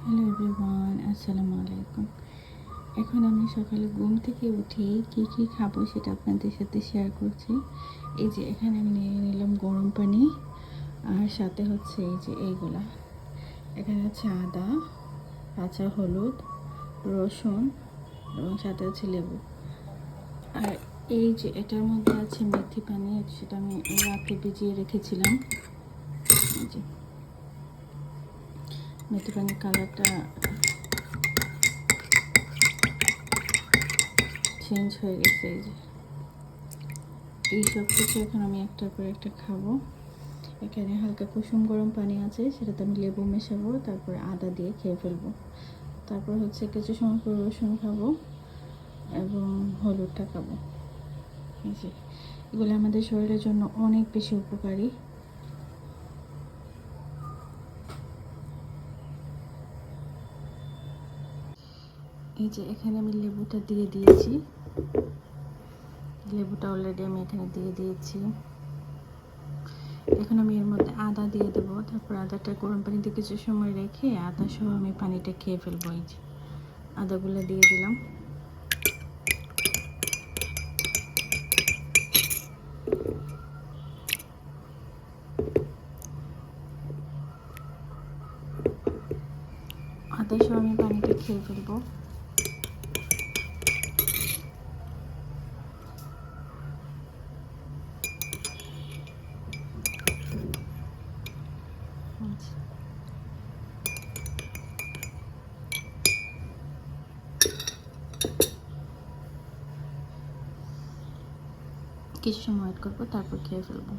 Hello everyone, আসসালামু আলাইকুম। এখন আমি সকালে ঘুম থেকে উঠে কি খাবো সেটা আপনাদের সাথে শেয়ার করছি। এই যে এখানে আমি নিয়ে নিলাম গরম পানি, আর সাথে হচ্ছে এই যে এইগুলা, এখানে হচ্ছে আদা, কাঁচা হলুদ, রসুন এবং সাথে হচ্ছে লেবু। আর এই যে এটার মধ্যে আছে মেথি পানি, সেটা আমি রাতে ভিজিয়ে রেখেছিলাম। এই যে মেথি পানির কালারটা চেঞ্জ হয়ে গেছে। এই যে এই সব কিছু এখন আমি একটা করে একটা খাবো। এখানে হালকা কুসুম গরম পানি আছে, সেটাতে আমি লেবু মেশাবো, তারপরে আদা দিয়ে খেয়ে ফেলবো। তারপর হচ্ছে কিছু সময় পর রসুন খাবো এবং হলুদটা খাবো। এই যে এগুলো আমাদের শরীরের জন্য অনেক বেশি উপকারী। এই যে এখানে আমি লেবুটা দিয়ে দিয়েছি, লেবুটা অলরেডি আমি এখানে দিয়ে দিয়েছি। এখন আমি এর মধ্যে আদা দিয়ে দেবো, তারপর আদাটা গরম পানিতে কিছু সময় রেখে আদা সহ আমি পানিটা খেয়ে ফেলবো। এই যে আদাগুলো দিয়ে দিলাম। আদা সহ আমি পানিটা খেয়ে ফেলবো। কিছু সময় ওয়েট করবো, তারপর খেয়ে ফেলবো।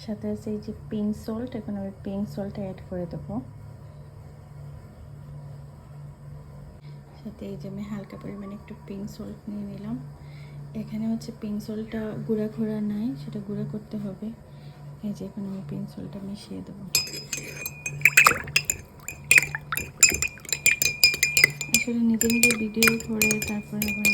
সাথে আছে এই যে পিঙ্ক সল্ট, এখন আমি পিঙ্ক সল্টটা অ্যাড করে দেবো। সাথে এই যে আমি হালকা পরিমাণে একটু পিঙ্ক সল্ট নিয়ে নিলাম। এখানে হচ্ছে পিঙ্ক সল্টটা গুঁড়া করা নাই, সেটা গুঁড়া করতে হবে। এই যে এখন আমি পিঙ্ক সল্টটা মিশিয়ে দেবো। আসলে নিজে নিজে ভিডিও করে তারপরে আবার